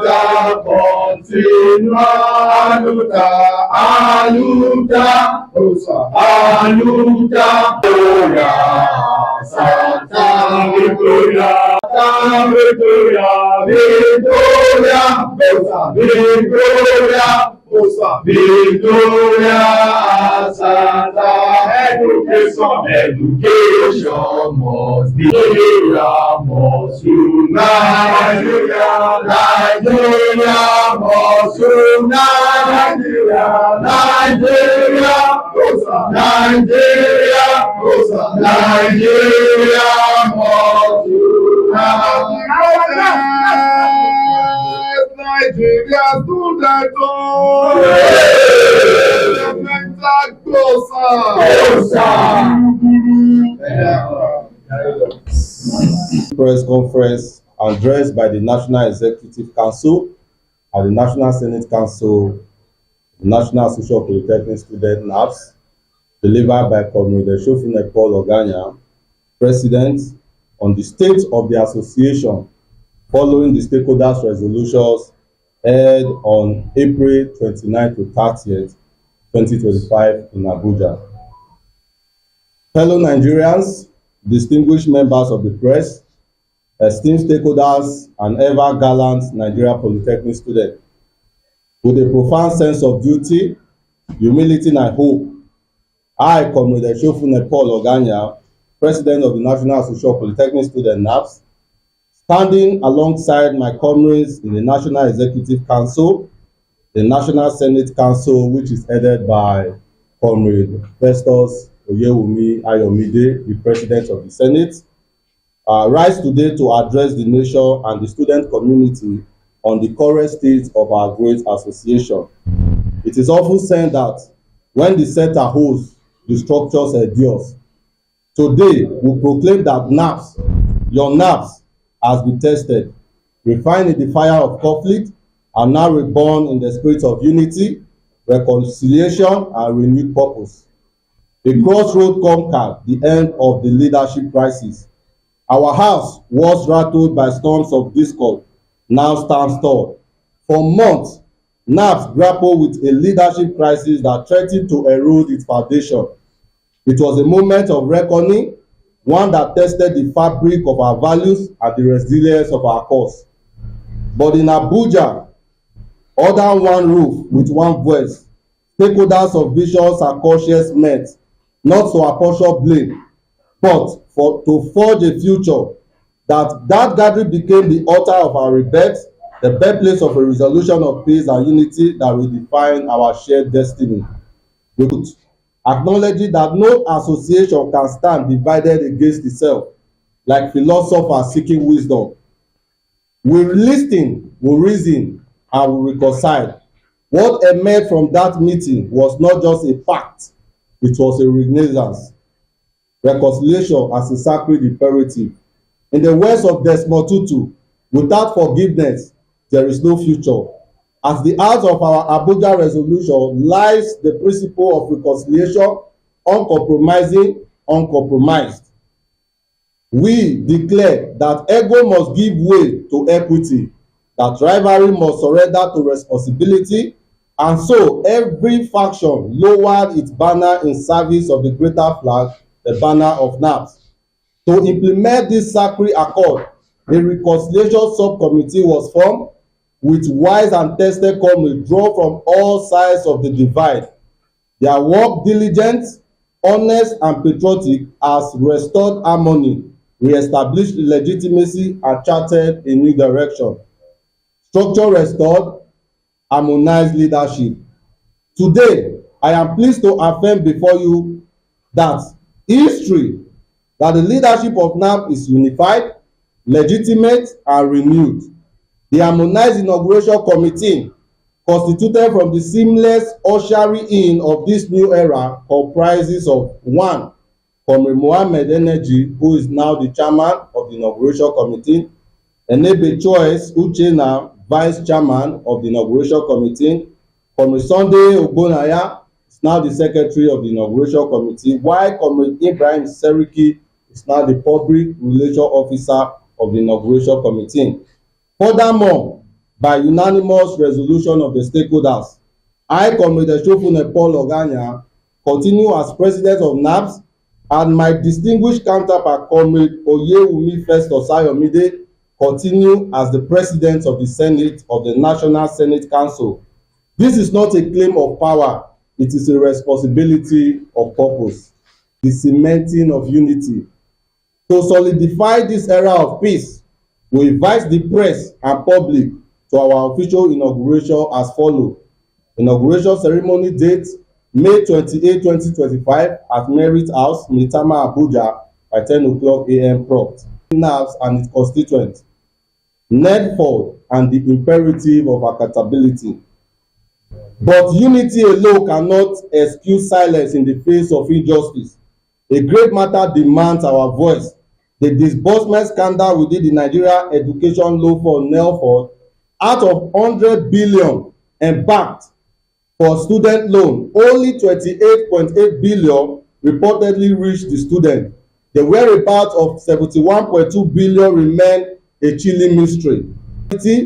luta continua, a luta, a luta, Gloria, Santa Victoria, Victoria, Victoria, Victoria, Victoria, Santa education, education must be must unite, Nigeria must unite, Nigeria, Nigeria must unite. Nigeria student, Press conference addressed by the National Executive Council and the National Senate Council, the National Social Polytechnic Student NAPS, delivered by Comrade Paul Oganya, President, on the state of the association following the stakeholders' resolutions held on April 29 to 30th, 2025 in Abuja. Fellow Nigerians, distinguished members of the press, esteemed stakeholders, and ever gallant Nigeria Polytechnic students, with a profound sense of duty, humility, and hope, I, Comrade Paul Oganya, President of the National Social Polytechnic Student NAPS, standing alongside my comrades in the National Executive Council, the National Senate Council, which is headed by Comrade Festus Oyewumi Ayomide, the President of the Senate, rise today to address the nation and the student community on the current state of our great association. It is often said that when the center holds, the structures endures. Today, we proclaim that NAPS, your NAPS, has been tested, refined in the fire of conflict, and now reborn in the spirit of unity, reconciliation, and renewed purpose. The crossroad conquered the end of the leadership crisis. Our house was rattled by storms of discord, now stands tall. For months, NAPS grappled with a leadership crisis that threatened to erode its foundation. It was a moment of reckoning, one that tested the fabric of our values and the resilience of our cause. But in Abuja, under one roof with one voice, stakeholders of visions and conscience met, not to apportion blame, but to forge a future. That gathering became the altar of our rebirth, the birthplace of a resolution of peace and unity that will define our shared destiny. Acknowledging that no association can stand divided against itself, like philosophers seeking wisdom. We listen, we reason, and we reconcile. What emerged from that meeting was not just a fact, it was a renaissance. Reconciliation as a sacred imperative. In the words of Desmond Tutu, without forgiveness, there is no future. At the heart of our Abuja resolution lies the principle of reconciliation, uncompromising, uncompromised. We declare that ego must give way to equity, that rivalry must surrender to responsibility, and so every faction lowered its banner in service of the greater flag, the banner of NAPS. To implement this sacred accord, a reconciliation subcommittee was formed, with wise and tested comrades drawn from all sides of the divide. Their work diligent, honest, and patriotic has restored harmony, re-established legitimacy, and charted a new direction. Structure restored, harmonized leadership. Today, I am pleased to affirm before you that the leadership of NAPS is unified, legitimate, and renewed. The harmonized inauguration committee, constituted from the seamless ushering in of this new era, comprises of 1. Comrade Mohammed Energy, who is now the chairman of the inauguration committee, Enebe Choice Uchena, vice chairman of the inauguration committee, Comrade Sunday Ogbonaya is now the secretary of the inauguration committee, while Comrade Ibrahim Seriki is now the public relations officer of the inauguration committee. Furthermore, by unanimous resolution of the stakeholders. I, Comrade Shofune Paul Oganya, continue as President of NAPS, and my distinguished counterpart, Comrade Oyewumi Festus Ayomide, continue as the President of the Senate of the National Senate Council. This is not a claim of power, it is a responsibility of purpose, the cementing of unity. To solidify this era of peace, we invite the press and public to our official inauguration as follows. Inauguration ceremony date May 28, 2025 at Merit House, Maitama, Abuja by 10 o'clock a.m. prompt. NAPS and its constituents. Nedfall and the imperative of accountability. But unity alone cannot excuse silence in the face of injustice. A great matter demands our voice. The disbursement scandal within the Nigeria Education Loan Fund (NELFund), out of 100 billion embarked for student loan, only 28.8 billion reportedly reached the student. The whereabouts of 71.2 billion remain a chilling mystery.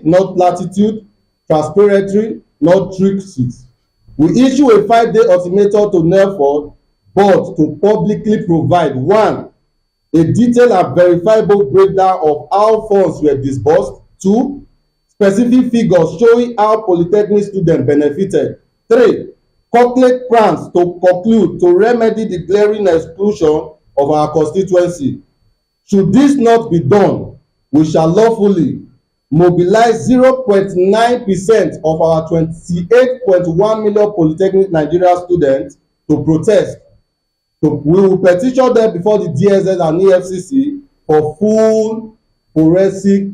Not latitude, transparency, not tricksters. We issue a 5-day ultimatum to NELFund board to publicly provide: 1. A detailed and verifiable breakdown of how funds were disbursed. 2. Specific figures showing how Polytechnic students benefited. 3. Concrete plans to conclude to remedy the glaring exclusion of our constituency. Should this not be done, we shall lawfully mobilize 0.9% of our 28.1 million Polytechnic Nigeria students to protest. So we will petition them before the DSS and EFCC for full forensic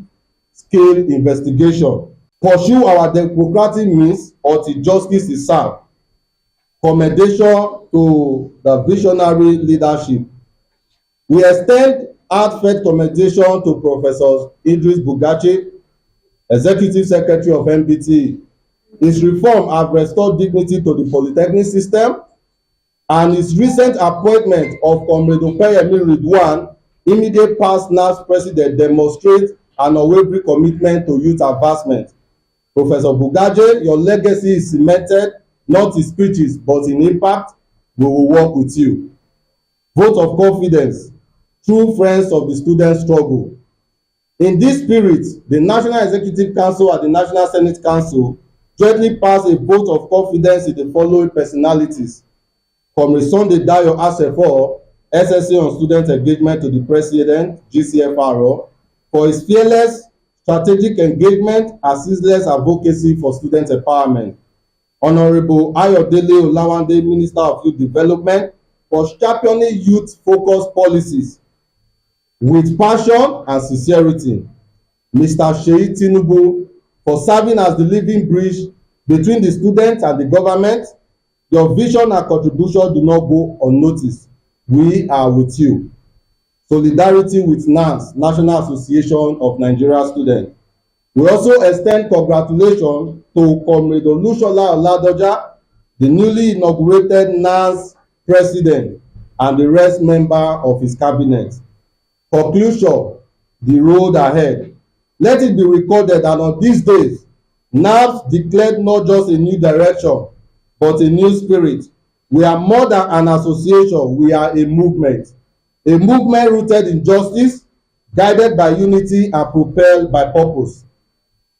scale investigation. Pursue our democratic means until justice is served. Commendation to the visionary leadership. We extend heartfelt commendation to Professor Idris Bugachi, Executive Secretary of NBT. His reform have restored dignity to the Polytechnic system, and his recent appointment of Comrade Opeyemi Ridwan, immediate past NAPS president, demonstrates an unwavering commitment to youth advancement. Professor Bugaje, your legacy is cemented, not in speeches, but in impact. We will work with you. Vote of confidence, true friends of the student struggle. In this spirit, the National Executive Council and the National Senate Council jointly passed a vote of confidence in the following personalities: Comrade Sunday Dayo Asefo, SSA on Student Engagement, to the President, GCFRO, for his fearless strategic engagement and ceaseless advocacy for student empowerment. Honorable Ayodele Olawande, Minister of Youth Development, for championing youth-focused policies with passion and sincerity. Mr. Sheyi Tinubu, for serving as the living bridge between the students and the government. Your vision and contribution do not go unnoticed. We are with you. Solidarity with NANS, National Association of Nigeria Students. We also extend congratulations to Comrade Olushola Oladoja, the newly inaugurated NANS president, and the rest member of his cabinet. Conclusion: the road ahead. Let it be recorded that on these days, NAPS declared not just a new direction, but a new spirit. We are more than an association, we are a movement rooted in justice, guided by unity and propelled by purpose.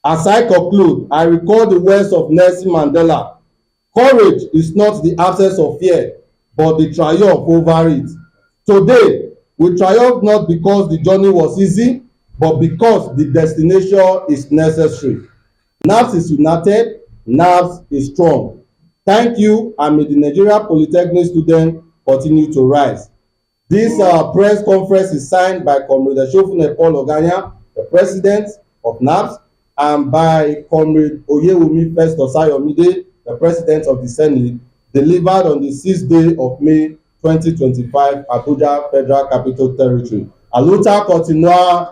As I conclude, I recall the words of Nelson Mandela: courage is not the absence of fear, but the triumph over it. Today, we triumph not because the journey was easy, but because the destination is necessary. NAPS is united, NAPS is strong. Thank you, and may the Nigeria Polytechnic students continue to rise. This press conference is signed by Comrade Shofune Paul Oganya, the President of NAPS, and by Comrade Oyewumi Festus Ayomide, the President of the Senate, delivered on the 6th day of May 2025, Abuja, Federal Capital Territory. Aluta continua.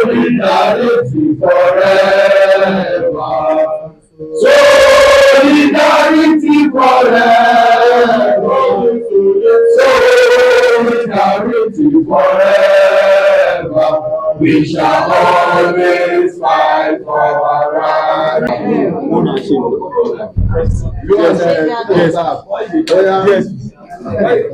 Solidarity forever. Solidarity forever. Solidarity forever. We shall always fight for our rights. Yes.